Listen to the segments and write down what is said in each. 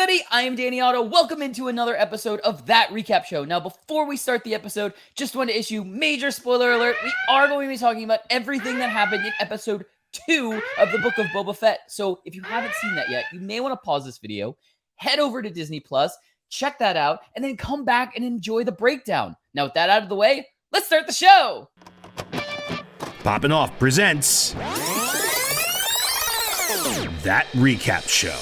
everybody, I am Danny Otto. Welcome into another episode of That Recap Show. Now, before we start the episode, just want to issue major spoiler alert. We are going to be talking about everything that happened in episode 2 of the Book of Boba Fett. So if you haven't seen that yet, you may want to pause this video, head over to Disney Plus, check that out, and then come back and enjoy the breakdown. Now, with that out of the way, let's start the show. Poppin' Off presents That Recap Show.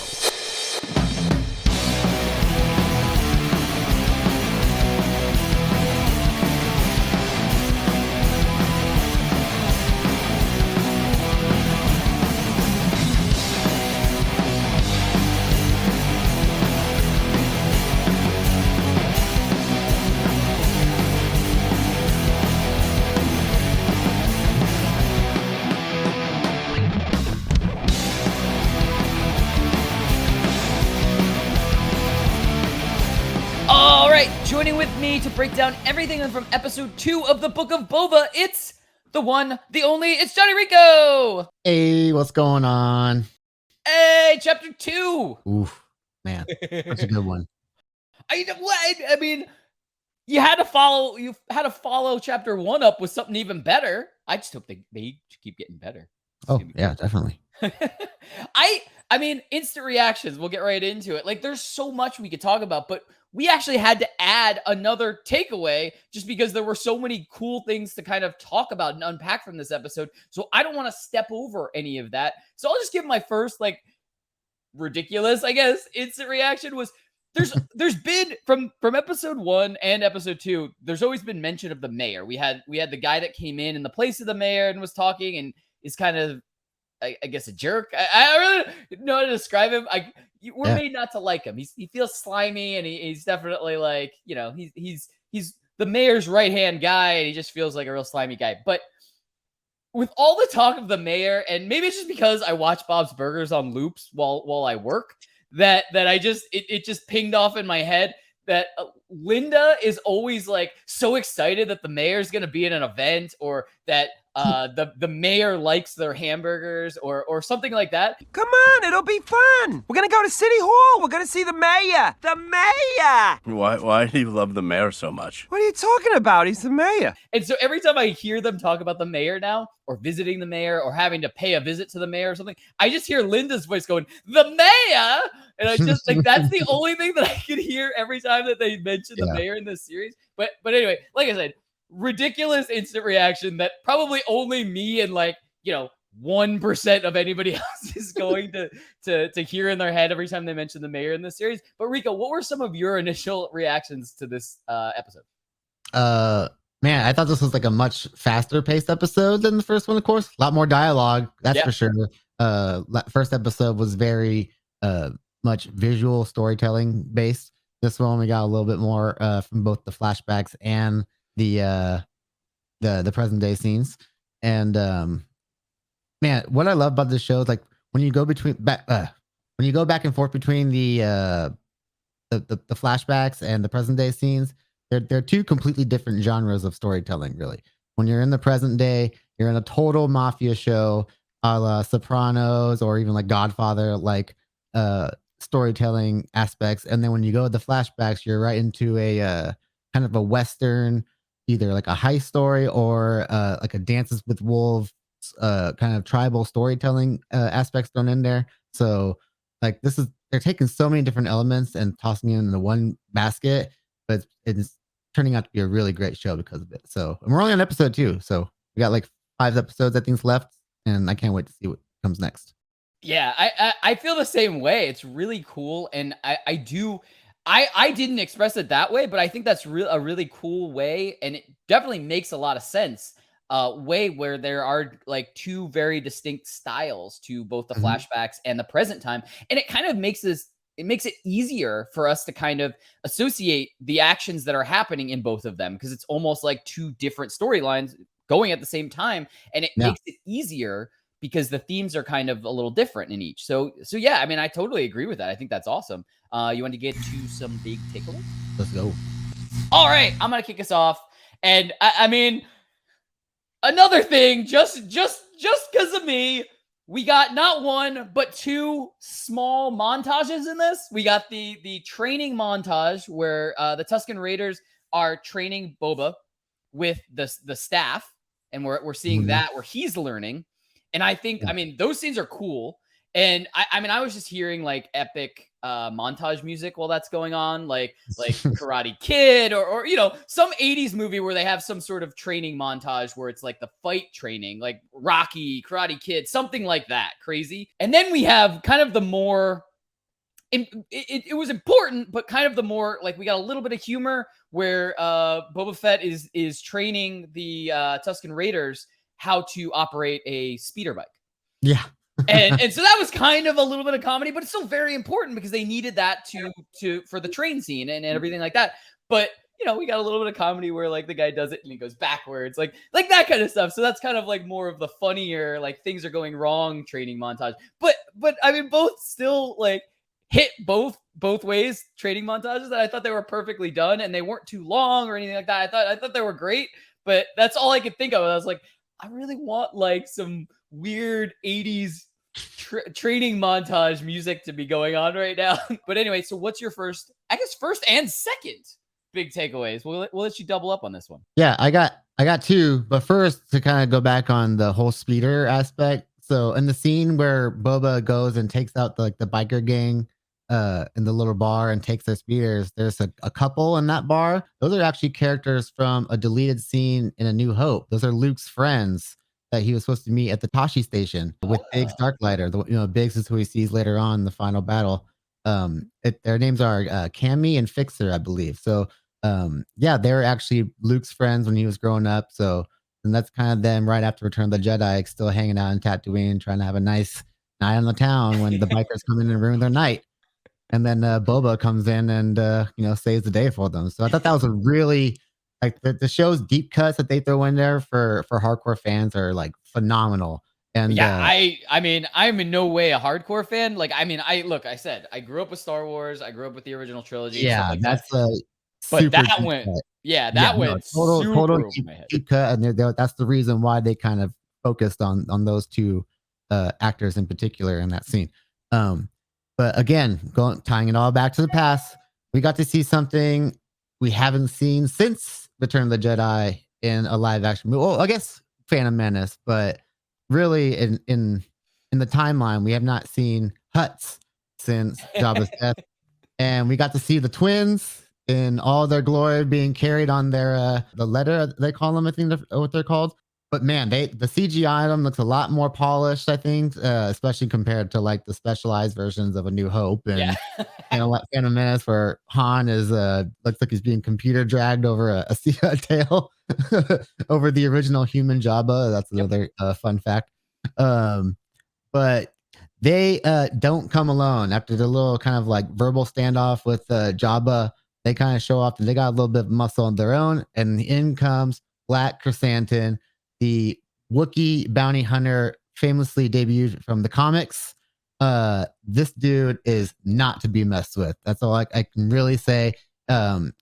Joining with me to break down everything from episode 2 of the Book of Boba, it's the one, the only, it's Jon Rico! Hey, what's going on? Hey, chapter 2! Oof, man, that's a good one. I mean, you had to follow chapter 1 up with something even better. I just hope they keep getting better. Oh, yeah, definitely. I mean, instant reactions, we'll get right into it. Like, there's so much we could talk about, but we actually had to add another takeaway just because there were so many cool things to kind of talk about and unpack from this episode. So I don't want to step over any of that. So I'll just give my first, like, ridiculous, I guess, instant reaction was there's been from episode 1 and episode 2, there's always been mention of the mayor. We had the guy that came in the place of the mayor and was talking and is kind of, I guess, a jerk. I really don't know how to describe him. We're made not to like him. He feels slimy, and he's definitely like, you know, he's the mayor's right-hand guy, and he just feels like a real slimy guy. But with all the talk of the mayor, and maybe it's just because I watch Bob's Burgers on loops while I work, that I just it just pinged off in my head that Linda is always like so excited that the mayor's gonna be in an event, or that the mayor likes their hamburgers or something like that. Come on, it'll be fun. We're gonna go to City Hall. We're gonna see the mayor. The mayor! Why do you love the mayor so much? What are you talking about? He's the mayor. And so every time I hear them talk about the mayor now, or visiting the mayor, or having to pay a visit to the mayor or something, I just hear Linda's voice going, "The mayor!" And I just like, that's the only thing that I can hear every time that they mention the mayor in this series. But anyway, like I said, ridiculous instant reaction that probably only me and, like, you know, 1% of anybody else is going to hear in their head every time they mention the mayor in this series. But Rico, what were some of your initial reactions to this episode? Man, I thought this was like a much faster paced episode than the first one, of course. A lot more dialogue, that's for sure. First episode was very much visual storytelling based. This one we got a little bit more from both the flashbacks and the present day scenes. And man, what I love about this show is like when you go back and forth between the flashbacks and the present day scenes, they're two completely different genres of storytelling, really. When you're in the present day, you're in a total mafia show, a la Sopranos or even like Godfather, like storytelling aspects. And then when you go to the flashbacks, you're right into a kind of a Western, either like a heist story or like a Dances with Wolves kind of tribal storytelling aspects thrown in there. So like they're taking so many different elements and tossing it into one basket, but it's turning out to be a really great show because of it. So, and we're only on episode 2, so we got like 5 episodes I think left, and I can't wait to see what comes next. Yeah, I feel the same way. It's really cool, and I didn't express it that way, but I think that's a really cool way, and it definitely makes a lot of sense. Way where there are like 2 very distinct styles to both the flashbacks and the present time, and it kind of makes it easier for us to kind of associate the actions that are happening in both of them, because it's almost like 2 different storylines going at the same time, and it makes it easier because the themes are kind of a little different in each. So yeah, I mean, I totally agree with that. I think that's awesome. You want to get to some big takeaways? Let's go. All right, I'm gonna kick us off, and I mean, another thing, just because of me, we got not one but two small montages in this. We got the training montage where the Tusken Raiders are training Boba with the staff, and we're seeing that where he's learning. And I think, I mean, those scenes are cool. And I mean, I was just hearing like epic montage music while that's going on, like Karate Kid or some 80s movie where they have some sort of training montage where it's like the fight training, like Rocky, Karate Kid, something like that, crazy. And then we have kind of the more it was important, but kind of the more like we got a little bit of humor where Boba Fett is training the Tusken Raiders how to operate a speeder bike. Yeah. and so that was kind of a little bit of comedy, but it's still very important because they needed that for the train scene and everything like that. But we got a little bit of comedy where like the guy does it and he goes backwards, like that kind of stuff. So that's kind of like more of the funnier, like things are going wrong training montage. But I mean, both still like hit both ways training montages that I thought they were perfectly done, and they weren't too long or anything like that. I thought they were great, but that's all I could think of. I was like, I really want like some weird 80s training montage music to be going on right now. But anyway, so what's your first and second big takeaways? We'll let you double up on this one. Yeah, I got two, but first to kind of go back on the whole speeder aspect. So in the scene where Boba goes and takes out the biker gang in the little bar and takes their speeders, there's a couple in that bar. Those are actually characters from a deleted scene in A New Hope. Those are Luke's friends that he was supposed to meet at the Tashi station with Biggs Darklighter. Biggs is who he sees later on in the final battle. Their names are Cammy and Fixer, I believe. So they're actually Luke's friends when he was growing up. So, and that's kind of them right after Return of the Jedi, still hanging out in Tatooine, trying to have a nice night on the town when the bikers come in and ruin their night. And then Boba comes in and saves the day for them. So I thought that was a really like the show's deep cuts that they throw in there for hardcore fans are like phenomenal. And yeah, I mean, I'm in no way a hardcore fan. Like, I mean, I said I grew up with Star Wars. I grew up with the original trilogy. Yeah, like that's but that went cut. That went total deep cut, and that's the reason why they kind of focused on those two actors in particular in that scene. But again, tying it all back to the past, we got to see something we haven't seen since Return of the Jedi in a live action movie. Well, I guess Phantom Menace, but really in the timeline, we have not seen Hutts since Jabba's death. And we got to see the twins in all their glory being carried on their the letter, they call them, I think what they're called. But man, the CGI on them looks a lot more polished, I think, especially compared to like the specialized versions of A New Hope and Phantom Menace, where Han is looks like he's being computer dragged over a tail over the original human Jabba. That's another fun fact. But they don't come alone. After the little kind of like verbal standoff with Jabba, they kind of show off that they got a little bit of muscle on their own, and in comes Black Krrsantan, the Wookie bounty hunter, famously debuted from the comics. This dude is not to be messed with. That's all I can really say.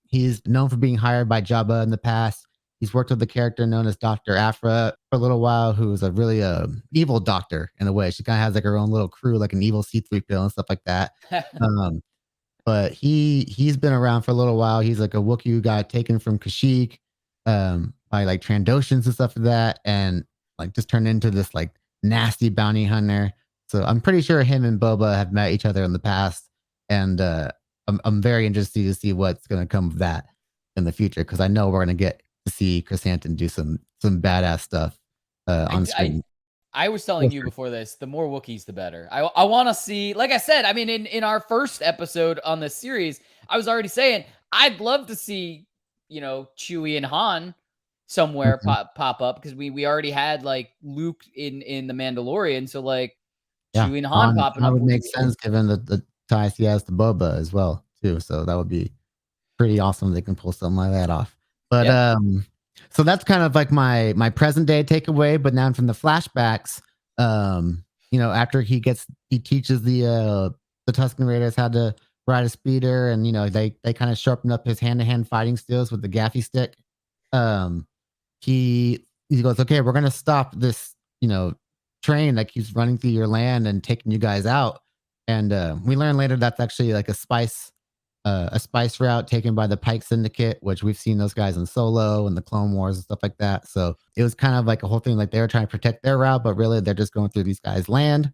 He's known for being hired by Jabba in the past. He's worked with the character known as Dr. Aphra for a little while, who's a really evil doctor in a way. She kind of has like her own little crew, like an evil C-3PO and stuff like that. But he's been around for a little while. He's like a Wookiee who got taken from Kashyyyk by like Trandoshans and stuff like that, and like just turned into this like nasty bounty hunter. So I'm pretty sure him and Boba have met each other in the past, and I'm very interested to see what's going to come of that in the future, because I know we're going to get to see Krrsantan do some badass stuff on screen. I was telling you before this, the more Wookiees, the better. I want to see, like I said, I mean, in our first episode on this series, I was already saying, I'd love to see, Chewie and Han somewhere pop up, because we already had like Luke in the Mandalorian. So like Chewie and Han popping up would make sense given the ties he has to Boba as well too. So that would be pretty awesome. They can pull something like that off. But so that's kind of like my present day takeaway. But now from the flashbacks, after he teaches the Tusken Raiders how to ride a speeder, and they kind of sharpen up his hand-to-hand fighting skills with the gaffy stick. He goes, okay, we're gonna stop this train that keeps running through your land and taking you guys out. And we learn later that's actually like a spice route taken by the Pyke Syndicate, which we've seen those guys in Solo and the Clone Wars and stuff like that. So it was kind of like a whole thing, like they were trying to protect their route, but really they're just going through these guys' land.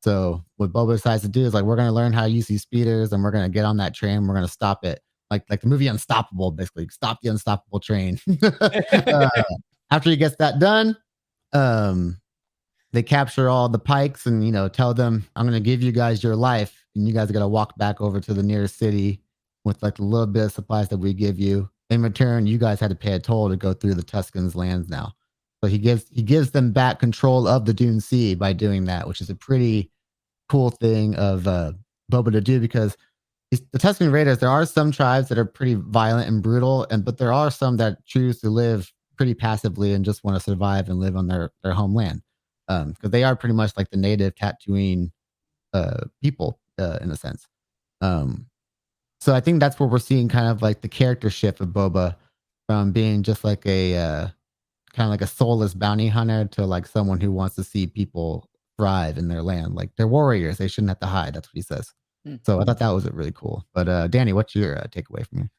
So what Boba decides to do is like, we're going to learn how to use these speeders and we're going to get on that train. We're going to stop it. Like the movie Unstoppable, basically stop the unstoppable train. After he gets that done, they capture all the Pikes and, tell them, I'm going to give you guys your life and you guys are going to walk back over to the nearest city with like a little bit of supplies that we give you. In return, you guys had to pay a toll to go through the Tusken's lands now. So he gives them back control of the Dune Sea by doing that, which is a pretty cool thing of Boba to do, because the Tusken Raiders, there are some tribes that are pretty violent and brutal, but there are some that choose to live pretty passively and just want to survive and live on their homeland. Because they are pretty much like the native Tatooine people in a sense. So I think that's where we're seeing kind of like the character shift of Boba from being just like a kind of like a soulless bounty hunter to like someone who wants to see people thrive in their land. Like they're warriors, they shouldn't have to hide. That's what he says. So I thought that was really cool. But Danny, what's your takeaway from here?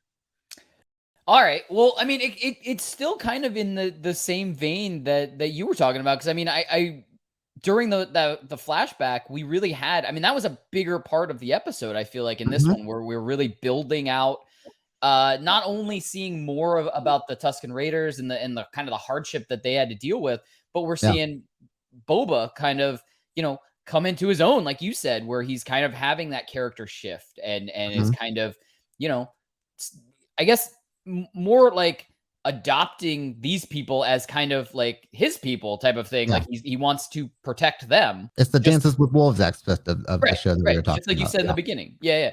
All right. Well, I mean, it's still kind of in the same vein that you were talking about, because I mean, I during the flashback, we really had, I mean, that was a bigger part of the episode, I feel like, in this one, where we're really building out not only seeing more about the Tusken Raiders and the kind of the hardship that they had to deal with, but we're seeing Boba kind of, come into his own, like you said, where he's kind of having that character shift and is kind of, I guess more like adopting these people as kind of like his people type of thing. Like he wants to protect them. It's the Dances with Wolves aspect of the show that we were talking about. It's like you said in the beginning. Yeah.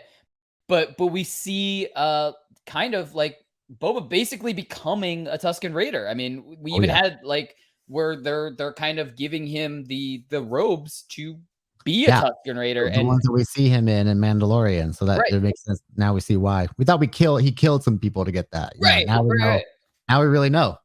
But we see kind of like Boba basically becoming a Tusken Raider. I mean, we even had like where they're kind of giving him the robes to be a Tusken Raider, the ones that we see him in Mandalorian. So that it makes sense. Now we see why. We thought he killed some people to get that. Now we know. Now we really know.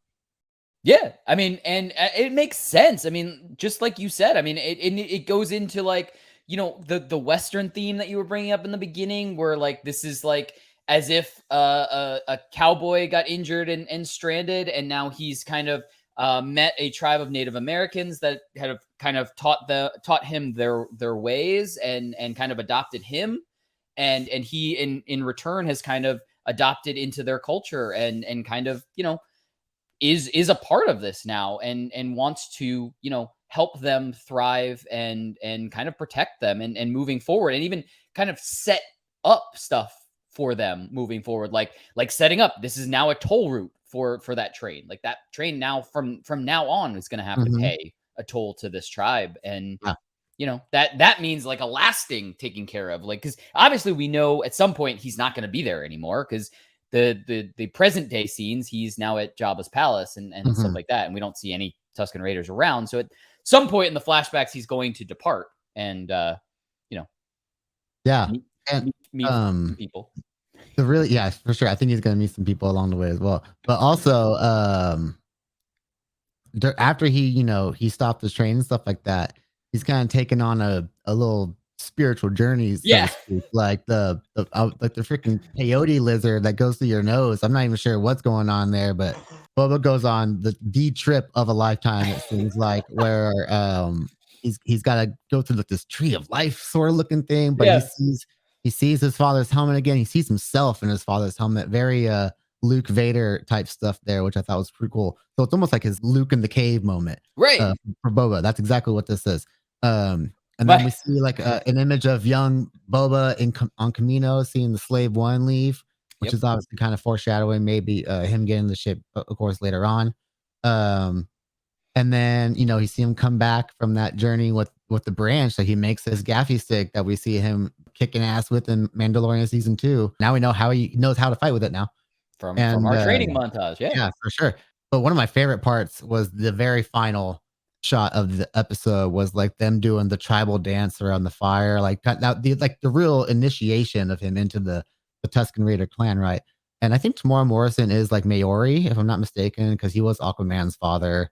Yeah, I mean, and it makes sense. I mean, just like you said, I mean, it goes into like, the Western theme that you were bringing up in the beginning, where like this is like as if a cowboy got injured and stranded, and now he's kind of met a tribe of Native Americans that have kind of taught him their ways and kind of adopted him, and he in return has kind of adopted into their culture and kind of is a part of this now and wants to help them thrive and kind of protect them and moving forward, and even kind of set up stuff for them moving forward, like setting up, this is now a toll route for that train. Like that train now from now on is going to have to pay a toll to this tribe. And, that means like a lasting taking care of, like, because obviously we know at some point he's not going to be there anymore, because the present day scenes, he's now at Jabba's palace and stuff like that. And we don't see any Tusken Raiders around. So at some point in the flashbacks, he's going to depart and, meet people. So really, yeah, for sure. I think he's going to meet some people along the way as well. But also, after he stopped the train and stuff like that, he's kind of taken on a little spiritual journey. Like the freaking peyote lizard that goes through your nose. I'm not even sure what's going on there, but Boba goes on the trip of a lifetime. It seems like, where he's got to go through like this tree of life sort of looking thing, but he sees his father's helmet again. He sees himself in his father's helmet. Very Luke Vader type stuff there, which I thought was pretty cool. So it's almost like his Luke in the cave moment, right? For Boba. That's exactly what this is. And then we see like an image of young Boba on Camino, seeing the Slave One leave, which is obviously kind of foreshadowing maybe him getting the ship, of course, later on. And then, you see him come back from that journey with the branch that he makes his gaffy stick that we see him kicking ass with in Mandalorian season 2. Now we know how he knows how to fight with it now. From our training montage. Yeah, for sure. But one of my favorite parts was the very final shot of the episode was like them doing the tribal dance around the fire, like the real initiation of him into the Tusken Raider clan, right? And I think Tamora Morrison is like Maori, if I'm not mistaken, because he was Aquaman's father.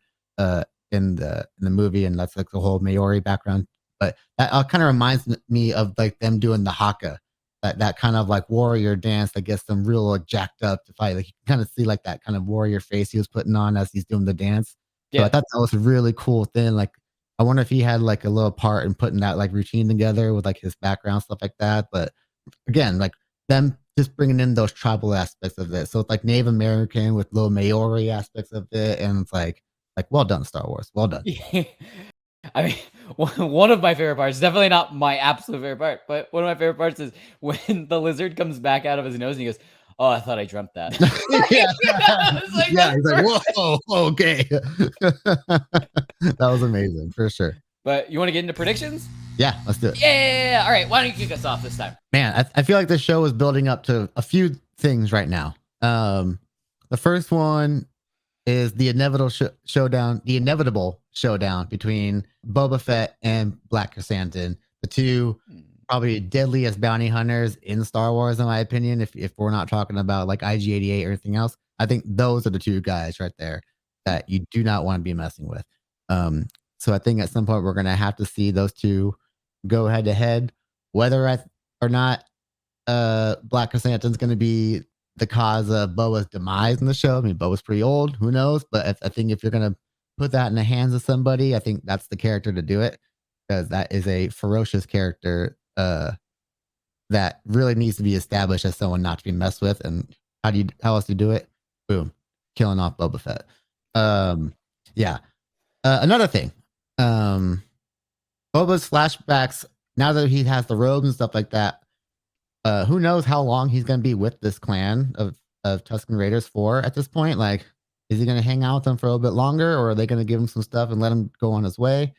in the movie, and that's like the whole Maori background. But that kind of reminds me of like them doing the haka, that kind of like warrior dance that gets them real like jacked up to fight. Like you can kind of see like that kind of warrior face he was putting on as he's doing the dance. So I thought that was a really cool thing. Like I wonder if he had like a little part in putting that like routine together with like his background stuff like that. But again, like them just bringing in those tribal aspects of it. So it's like Native American with little Maori aspects of it, and it's like well done, Star Wars, well done. I mean, one of my favorite parts, definitely not my absolute favorite part, but one of my favorite parts is when the lizard comes back out of his nose and he goes, "Oh, I thought I dreamt that." Yeah, he's like, "Whoa, okay." That was amazing for sure. But you want to get into predictions? Yeah, let's do it. Yeah. All right. Why don't you kick us off this time? Man, I feel like the show is building up to a few things right now. The first one is the inevitable showdown. The inevitable showdown between Boba Fett and Black Krrsantan, the two probably deadliest bounty hunters in Star Wars, in my opinion. If we're not talking about like IG-88 or anything else, I think those are the two guys right there that you do not want to be messing with. So I think at some point we're gonna have to see those two go head to head, whether or not Black Krrsantan's going to be the cause of Boba's demise in the show. I mean, Boba's pretty old, who knows? But I think if you're going to put that in the hands of somebody, I think that's the character to do it, because that is a ferocious character that really needs to be established as someone not to be messed with. And how else do you do it? Boom, killing off Boba Fett. Yeah. Another thing, Boba's flashbacks, now that he has the robes and stuff like that, who knows how long he's going to be with this clan of Tusken Raiders for at this point? Like, is he going to hang out with them for a little bit longer, or are they going to give him some stuff and let him go on his way?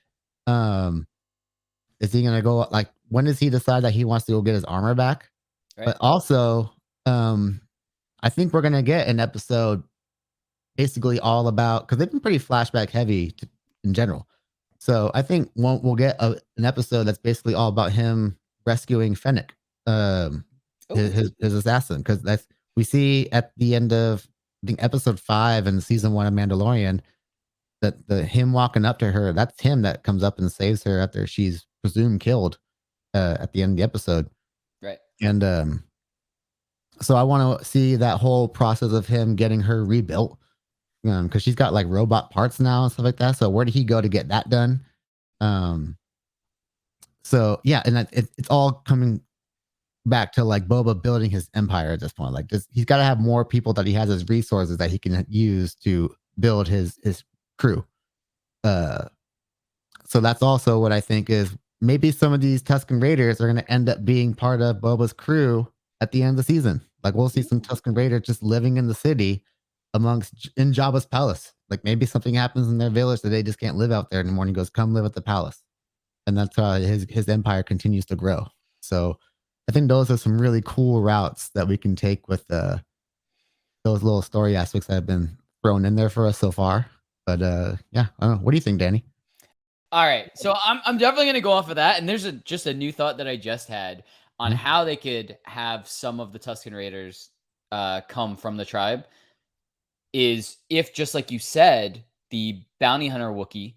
Is he going to go, like, when does he decide that he wants to go get his armor back? Right. But also, I think we're going to get an episode basically all about, because they've been pretty flashback heavy in general. So I think we'll get an episode that's basically all about him rescuing Fennec, his assassin, because we see at the end of, I think, episode 5 in season 1 of Mandalorian, that him walking up to her, that's him that comes up and saves her after she's presumed killed at the end of the episode. Right. And so I want to see that whole process of him getting her rebuilt, because she's got like robot parts now and stuff like that. So where did he go to get that done? So yeah, and it's all coming back to like Boba building his empire at this point. Like, he's got to have more people that he has as resources that he can use to build his crew. So that's also what I think is maybe some of these Tusken Raiders are going to end up being part of Boba's crew at the end of the season. Like, we'll see some Tusken Raiders just living in the city in Jabba's palace. Like, maybe something happens in their village that they just can't live out there anymore, and he goes, "Come live at the palace." And that's how his empire continues to grow. So I think those are some really cool routes that we can take with those little story aspects that have been thrown in there for us so far. But yeah, I don't know. What do you think, Danny? All right, so I'm definitely going to go off of that. And there's just a new thought that I just had on how they could have some of the Tusken Raiders come from the tribe. Is if, just like you said, the bounty hunter Wookie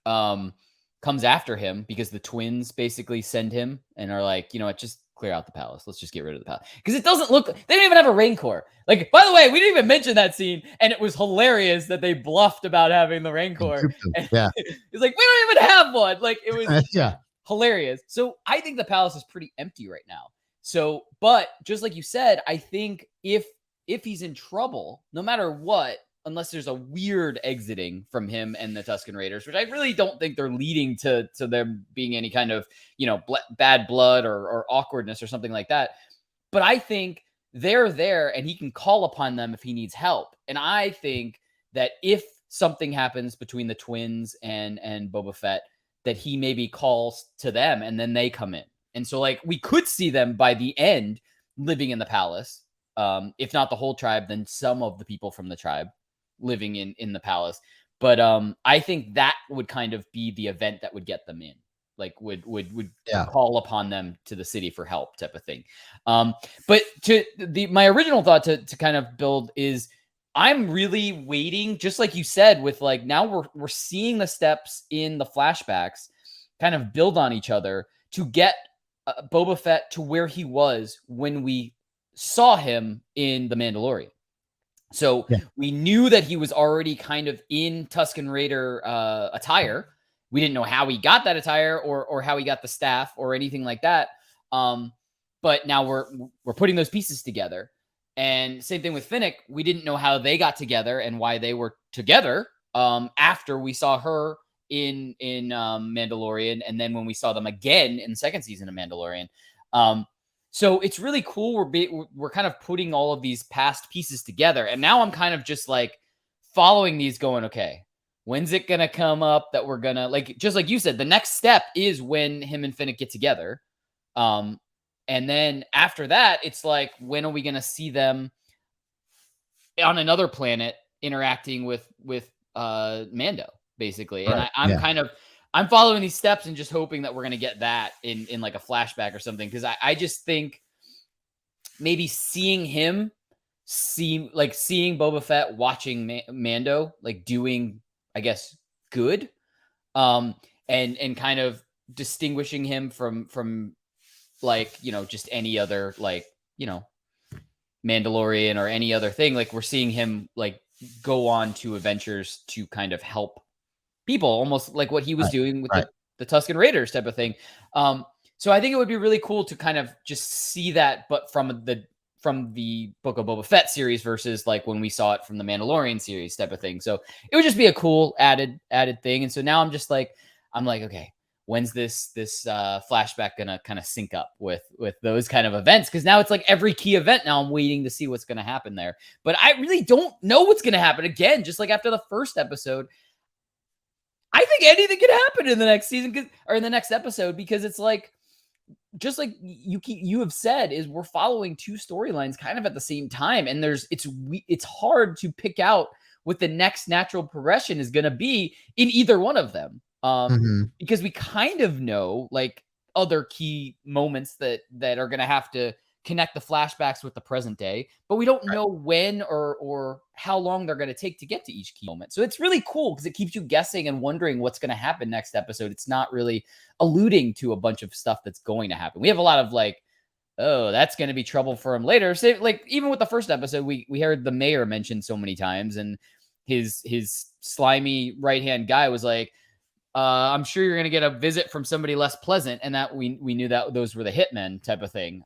comes after him because the twins basically send him and are like, you know what, just clear out the palace. Let's just get rid of the palace. Because it doesn't look, they don't even have a Rancor. Like, by the way, we didn't even mention that scene, and it was hilarious that they bluffed about having the Rancor. Yeah. It's like, we don't even have one. Like, it was yeah, hilarious. So I think the palace is pretty empty right now. So, but just like you said, I think if he's in trouble, no matter what, unless there's a weird exiting from him and the Tusken Raiders, which I really don't think they're leading to them being any kind of, bad blood or awkwardness or something like that. But I think they're there and he can call upon them if he needs help. And I think that if something happens between the twins and Boba Fett, that he maybe calls to them and then they come in. And so, like, we could see them by the end living in the palace. If not the whole tribe, then some of the people from the tribe living in the palace. But I think that would kind of be the event that would get them in, like would call upon them to the city for help, type of thing. But my original thought to kind of build is, I'm really waiting, just like you said, with like now we're seeing the steps in the flashbacks kind of build on each other to get Boba Fett to where he was when we saw him in The Mandalorian. So we knew that he was already kind of in Tusken Raider attire. We didn't know how he got that attire or how he got the staff or anything like that. But now we're putting those pieces together. And same thing with Fennec. We didn't know how they got together and why they were together after we saw her in Mandalorian, and then when we saw them again in the second season of Mandalorian. So it's really cool. We're kind of putting all of these past pieces together, and now I'm kind of just like following these, going, okay, when's it gonna come up that we're gonna, like, just like you said, the next step is when him and Fennec get together. And then after that, it's like, when are we going to see them on another planet interacting with Mando, basically? Right. And I'm following these steps and just hoping that we're going to get that in like a flashback or something. Because I just think maybe seeing Boba Fett watching Mando, like doing, I guess, good, and kind of distinguishing him from like, you know, just any other, like, you know, Mandalorian or any other thing. Like, we're seeing him like go on to adventures to kind of help people, almost like what he was doing with the Tusken Raiders type of thing. So I think it would be really cool to kind of just see that, but from the Book of Boba Fett series versus like when we saw it from the Mandalorian series type of thing. So it would just be a cool added thing. And so now I'm like, okay, when's this flashback gonna kind of sync up with those kind of events? Because now it's like every key event, now I'm waiting to see what's gonna happen there. But I really don't know what's gonna happen. Again, just like after the first episode, I think anything could happen in the next season or in the next episode, because it's like, just like you have said, is we're following two storylines kind of at the same time, and it's hard to pick out what the next natural progression is going to be in either one of them, because we kind of know like other key moments that are going to have to connect the flashbacks with the present day, but we don't know when or how long they're going to take to get to each key moment. So it's really cool because it keeps you guessing and wondering what's going to happen next episode. It's not really alluding to a bunch of stuff that's going to happen. We have a lot of like, oh, that's going to be trouble for him later. So like, even with the first episode, we heard the mayor mentioned so many times, and his slimy right-hand guy was like, I'm sure you're going to get a visit from somebody less pleasant. And that we knew that those were the hitmen type of thing.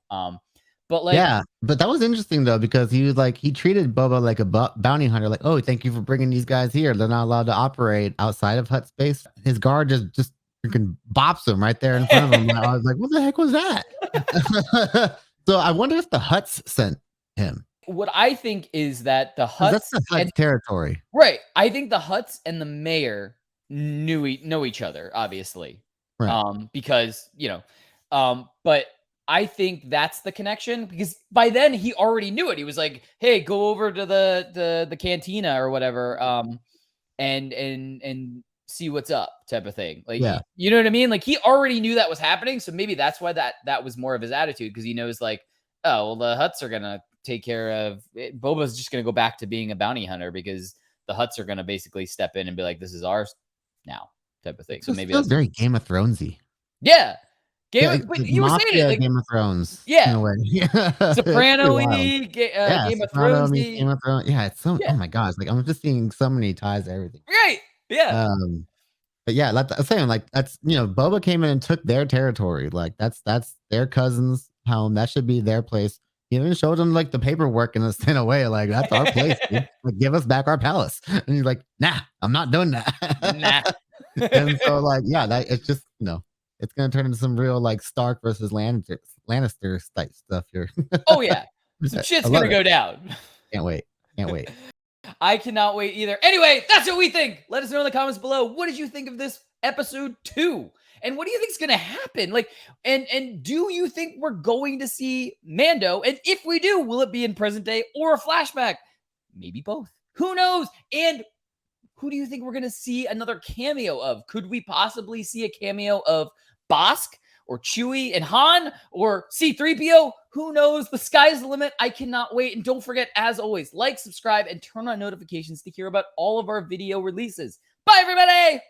But like, yeah, but that was interesting though, because he treated Boba like a bounty hunter. Like, oh, thank you for bringing these guys here. They're not allowed to operate outside of hut space. His guard just freaking bops him right there in front of him. I was like, what the heck was that? So I wonder if the Hutts sent him. What I think is that the Hutts, that's the Hutts territory, right? I think the Hutts and the mayor know each other, obviously, right. Because you know, but I think that's the connection, because by then he already knew it. He was like, hey, go over to the cantina or whatever, and see what's up type of thing. Like, yeah. You know what I mean? Like, he already knew that was happening. So maybe that's why that was more of his attitude, because he knows like, oh, well, the Hutts are going to take care of it. Boba's just going to go back to being a bounty hunter, because the Hutts are going to basically step in and be like, this is ours now type of thing. So maybe that's very Game of Thronesy. Yeah. But you were saying it like Game of Thrones. Yeah. In a way. Soprano-y, Game of Thrones. Game of Thrones. Yeah, it's so, oh my gosh. Like, I'm just seeing so many ties to everything. Right. Yeah. But yeah, like I'm saying, like, that's, you know, Boba came in and took their territory. Like, that's their cousin's home. That should be their place. He even showed them like the paperwork in a way, like, that's our place. Dude. Like, give us back our palace. And he's like, nah, I'm not doing that. Nah. And so, like, yeah, it's just, you know, it's going to turn into some real like Stark versus Lannister type stuff here. Oh yeah. Some shit's going to go down. Can't wait. I cannot wait either. Anyway, that's what we think. Let us know in the comments below. What did you think of this episode 2? And what do you think is going to happen? Like, and do you think we're going to see Mando? And if we do, will it be in present day or a flashback? Maybe both. Who knows? And who do you think we're going to see another cameo of? Could we possibly see a cameo of Bosk or Chewie and Han or C-3PO? Who knows? The sky's the limit. I cannot wait. And don't forget, as always, like, subscribe, and turn on notifications to hear about all of our video releases. Bye, everybody!